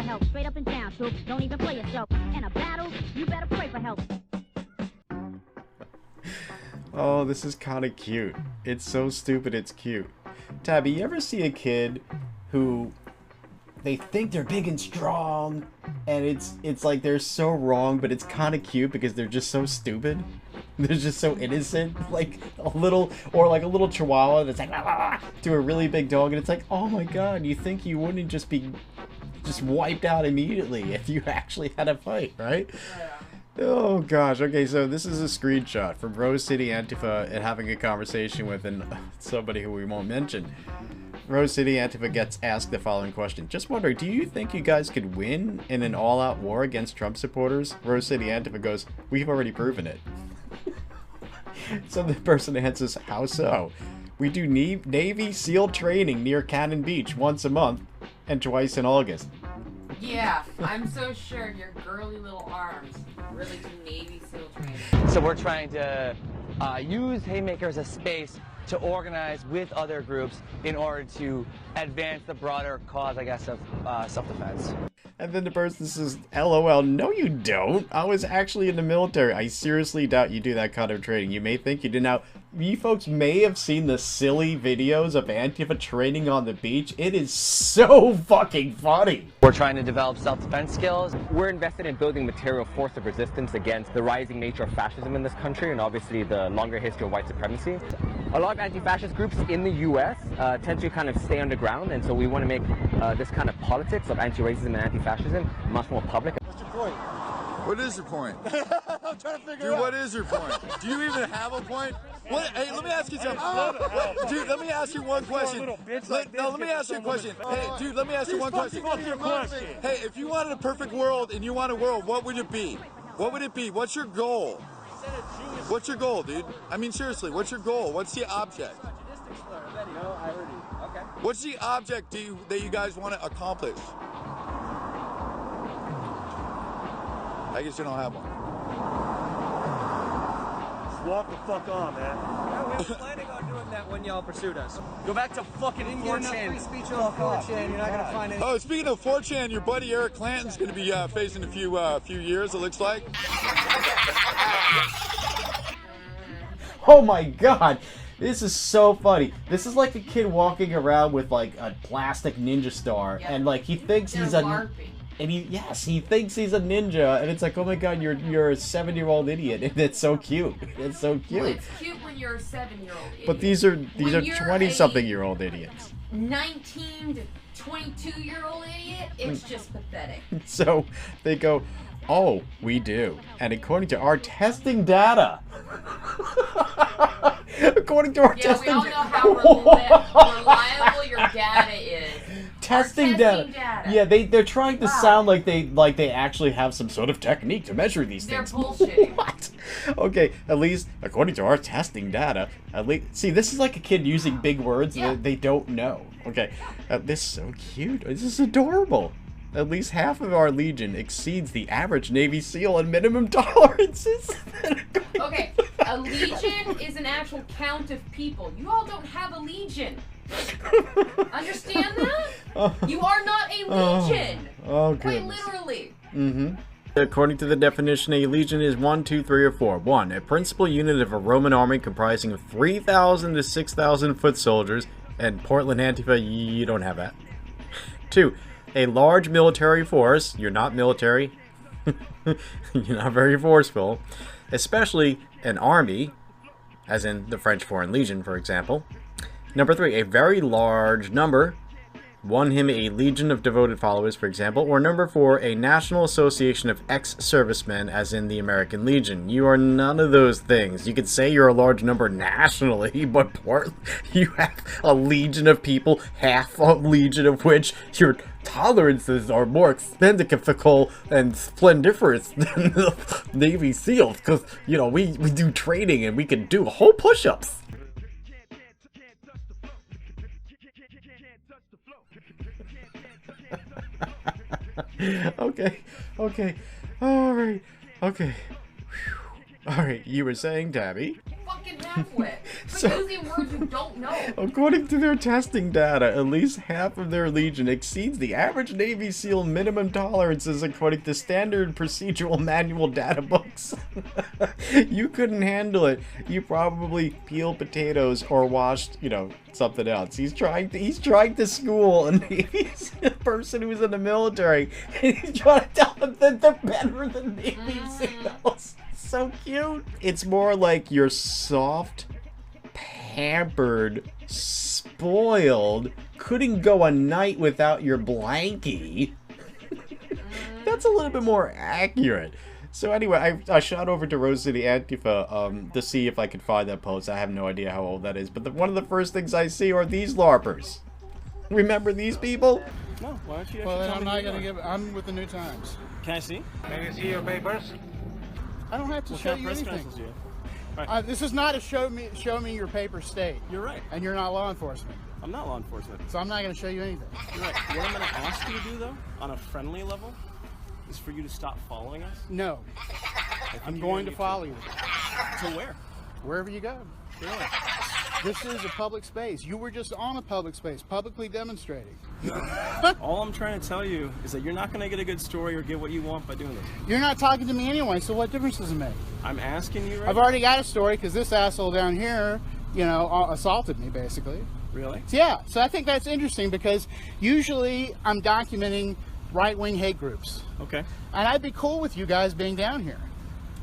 help. Straight up and down, troops. Don't even play yourself. In a battle, you better pray for help. Oh, this is kind of cute. It's so stupid, it's cute. Tabby, you ever see a kid who they think they're big and strong, and it's like they're so wrong, but it's kind of cute because they're just so stupid. They're just so innocent, like a little chihuahua that's like to a really big dog, and it's like, oh my god, you think you wouldn't just be wiped out immediately if you actually had a fight, right? Oh gosh. Okay, so this is a screenshot from Rose City Antifa and having a conversation with somebody who we won't mention. Rose City Antifa gets asked the following question. Just wondering, do you think you guys could win in an all-out war against Trump supporters? Rose City Antifa goes, we've already proven it. So the person answers, how so? We do Navy SEAL training near Cannon Beach once a month and twice in August. Yeah, I'm so sure your girly little arms really do Navy SEAL training. So we're trying to use Haymaker as a space to organize with other groups in order to advance the broader cause, I guess, of self-defense. And then the person says, LOL, no you don't. I was actually in the military. I seriously doubt you do that kind of training. You may think you did. Now, you folks may have seen the silly videos of Antifa training on the beach. It is so fucking funny. We're trying to develop self-defense skills. We're invested in building material force of resistance against the rising nature of fascism in this country and obviously the longer history of white supremacy. A lot of anti-fascist groups in the U.S. Tend to kind of stay underground, and so we want to make this kind of politics of anti-racism and anti-fascism much more public. What's your point? What is your point? I'm trying to figure out. What is your point? Do you even have a point? What? Hey, let me ask you something. Dude, let me ask you one question. Let me ask you a question. Hey, dude, let me ask you one question. Hey, if you wanted a perfect world and you want a world, what would it be? What would it be? What's your goal? What's your goal, dude? I mean, seriously, what's your goal? What's the object? What's the object that you guys want to accomplish? I guess you don't have one. Just walk the fuck on, man. Yeah, we were planning on doing that when y'all pursued us. Go back to fucking 4chan. Free speech on 4chan. You're not gonna find any. Oh, speaking of 4chan, your buddy Eric Clanton's going to be facing a few years, it looks like. Oh my god. This is so funny. This is like a kid walking around with like a plastic ninja star, and like he thinks he's a and he thinks he's a ninja, and it's like, oh my god, you're a 7-year-old idiot, and it's so cute. It's so cute. Well, it's cute when you're a 7-year-old idiot. But these are 20-something-year-old idiots. 19 to 22-year-old idiot, it's just pathetic. So they go, oh, we do. And according to our testing data, according to our testing, we all know how reliable your data is. Testing data. Yeah, they're trying to sound like they actually have some sort of technique to measure these things. They're bullshitting. What? Okay, at least according to our testing data, see, this is like a kid using big words that they don't know. Okay, this is so cute. This is adorable. At least half of our legion exceeds the average Navy SEAL in minimum tolerances. Okay, a legion is an actual count of people. You all don't have a legion. Understand that? You are not a legion. Oh, quite goodness. literally. Mm-hmm. According to the definition, a legion is 1, 2, 3, or 4. 1. A principal unit of a Roman army comprising of 3,000 to 6,000 foot soldiers. And Portland Antifa, you don't have that. 2. A large military force. You're not military. You're not very forceful. Especially an army, as in the French Foreign Legion, for example. Number 3, a very large number. One him a legion of devoted followers, for example. Or number 4, a national association of ex-servicemen, as in the American Legion. You are none of those things. You could say you're a large number nationally, but you have a legion of people, half a legion of which your tolerances are more expendical and splendiferous than the Navy SEALs, because, you know, we do training and we can do whole push-ups. Okay, alright, okay. Alright, you were saying, Tabby? Fucking half-wit. But So- using words you don't know. According to their testing data, at least half of their legion exceeds the average Navy SEAL minimum tolerances according to standard procedural manual data books. You couldn't handle it. You probably peeled potatoes or washed, something else. He's trying to school a Navy person who's in the military, and he's trying to tell them that they're better than Navy SEALs. So cute. It's more like you're soft, pampered, spoiled, couldn't go a night without your blankie. That's a little bit more accurate. So anyway, I shot over to Rose City Antifa to see if I could find that post. I have no idea how old that is, but one of the first things I see are these LARPers. Remember these people? No, why don't you? Well, then I'm not gonna give. I'm with the New Times. Can I see? May we see your papers? I don't have to What show kind of you press anything. credentials do you have? This is not a show me your paper state. You're right. And you're not law enforcement, I'm not law enforcement. so I'm not gonna show you anything. You're right. What I'm going to ask you to do, though, on a friendly level, is for you to stop following us. No, I think I'm you're going gonna to follow you To where? wherever you go. Really? This is a public space. You were just on a public space, publicly demonstrating. All I'm trying to tell you is that you're not going to get a good story or get what you want by doing this. You're not talking to me anyway, so what difference does it make? I'm asking you right I've already got a story because this asshole down here, assaulted me basically. Really? Yeah, so I think that's interesting because usually I'm documenting right-wing hate groups. Okay. And I'd be cool with you guys being down here.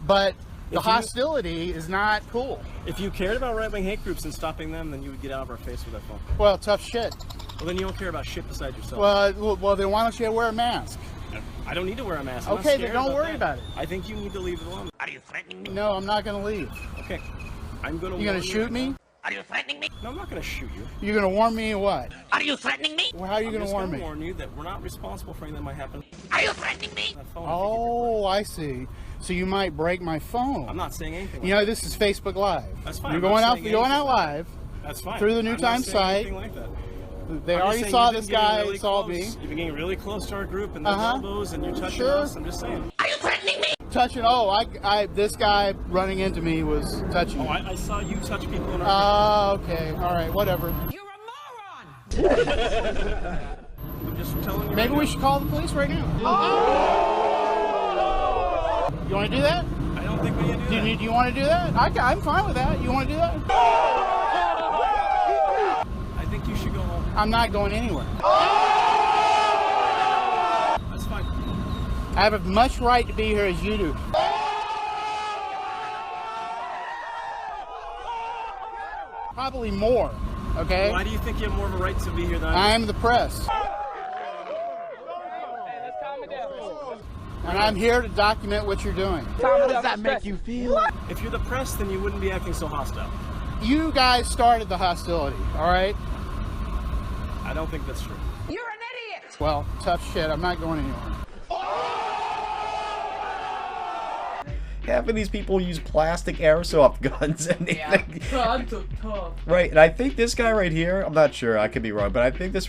But the If you- hostility is not cool. If you cared about right-wing hate groups and stopping them, then you would get out of our face with that phone. Well, tough shit. Well, then you don't care about shit besides yourself. Well, then why don't you wear a mask? I don't need to wear a mask. I'm not Okay, then scared don't worry that. about it. I think you need to leave it alone. No, I'm not going to leave. Okay. I'm going to You going to shoot me? No, I'm not going to shoot you. You're going to warn me what? Are you threatening me? Well, how are you I'm going to just warn gonna me? warn you that we're not responsible for anything that might happen. Are you threatening me? That phone, Oh, I see. So you might break my phone. I'm not saying anything. You know, this is Facebook Live. That's fine. You're I'm not going saying out live. That's fine. through the New I'm not Times saying site. anything like that. They I'm just already saying saw you've this been getting guy really assault me. close. You've been getting really close to our group and those Uh-huh. elbows, and you're touching Sure. us. I'm just saying. Are you threatening me? Touching. This guy running into me was touching Oh, me. I saw you touch people in our Okay. All right. Whatever. You're a moron! I'm just telling you. Maybe right we now. should call the police right now. You want to do that? I don't think we need to do that. Do you want to do that? I'm fine with that. You want to do that? I think you should go home. I'm not going anywhere. That's fine. I have as much right to be here as you do. Probably more. Okay. Why do you think you have more of a right to be here than I do? I'm the press. And I'm here to document what you're doing. How does that make you feel? If you're the press, then you wouldn't be acting so hostile. You guys started the hostility, all right? I don't think that's true. You're an idiot! Well, tough shit. I'm not going anywhere. Half of these people use plastic airsoft guns, and they Tough. right. And I think this guy right here, I'm not sure, I could be wrong, but I think this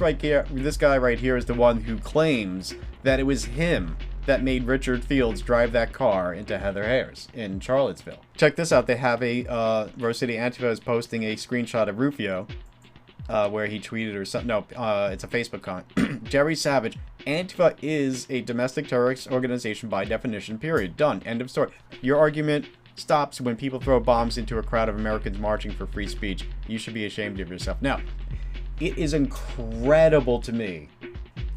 guy right here is the one who claims that it was him that made Richard Fields drive that car into Heather Hares in Charlottesville. Check this out. They have Rose City Antifa is posting a screenshot of Rufio, where he tweeted or something. No, it's a Facebook comment. Jerry Savage. Antifa is a domestic terrorist organization by definition, period. Done. End of story. Your argument stops when people throw bombs into a crowd of Americans marching for free speech. You should be ashamed of yourself. Now, it is incredible to me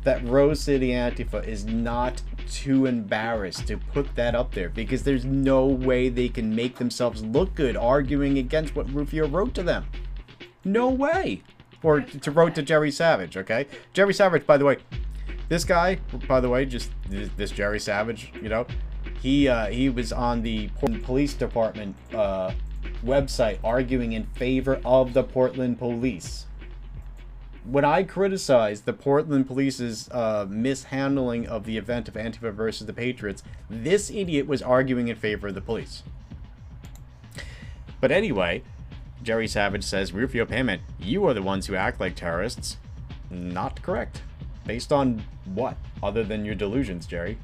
that Rose City Antifa is not too embarrassed to put that up there, because there's no way they can make themselves look good arguing against what Rufio wrote to them. No way. Or to wrote to Jerry Savage, okay? Jerry Savage, by the way, this guy, by the way, just this Jerry Savage, you know, he was on the Portland Police Department website arguing in favor of the Portland police. When I criticized the Portland police's mishandling of the event of Antifa versus the Patriots, this idiot was arguing in favor of the police. But anyway, Jerry Savage says, Rufio Payment, you are the ones who act like terrorists. Not correct. Based on what? Other than your delusions, Jerry?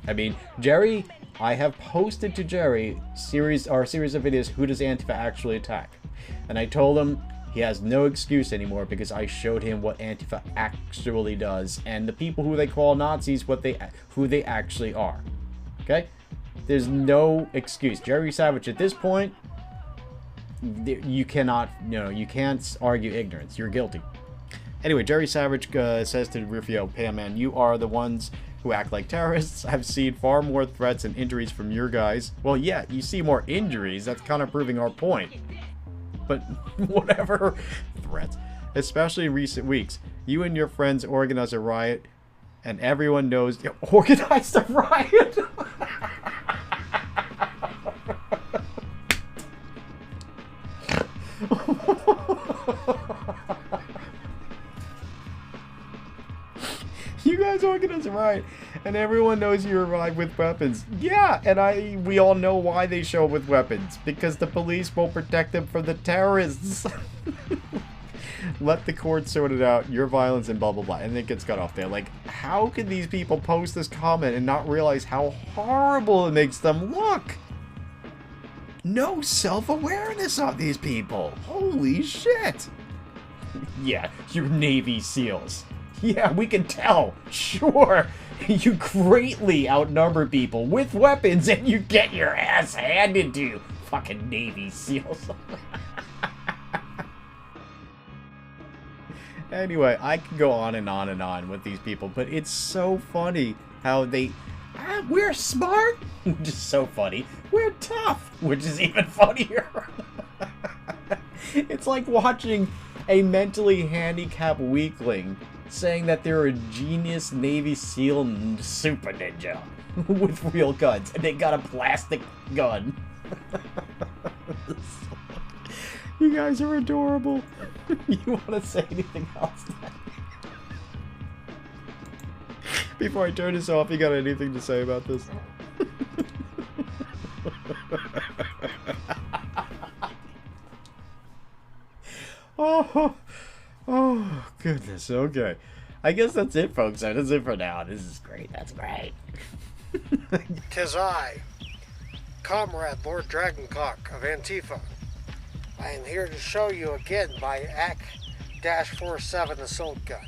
I mean, Jerry I have posted to Jerry series of videos, who does Antifa actually attack? And I told him he has no excuse anymore because I showed him what Antifa actually does and the people who they call Nazis, who they actually are. Okay? There's no excuse. Jerry Savage, at this point, you cannot, you can't argue ignorance. You're guilty. Anyway, Jerry Savage says to Rufio, "Hey man, you are the ones who act like terrorists. I've seen far more threats and injuries from your guys." Well, yeah, you see more injuries. That's kind of proving our point. But whatever. Threats. Especially in recent weeks. You and your friends organized a riot, and everyone knows you organized a riot. You guys organized a riot, and everyone knows you arrived with weapons. Yeah, and we all know why they show up with weapons. Because the police won't protect them from the terrorists. Let the court sort it out. Your violence and blah blah blah. And it gets cut off there. Like, how can these people post this comment and not realize how horrible it makes them look? No self-awareness on these people. Holy shit. Yeah, you're Navy SEALs. Yeah, we can tell. Sure, you greatly outnumber people with weapons and you get your ass handed to you. Fucking Navy SEALs. Anyway, I can go on and on and on with these people, but it's so funny how they... we're smart, which is so funny. We're tough, which is even funnier. It's like watching a mentally handicapped weakling saying that they're a genius Navy SEAL super ninja with real guns, and they got a plastic gun. You guys are adorable. You want to say anything else? Before I turn this off, you got anything to say about this? Oh, goodness. Okay. I guess that's it, folks. That's it for now. This is great. That's great. 'Tis I, Comrade Lord Dragoncock of Antifa. I am here to show you again my AK-47 assault gun.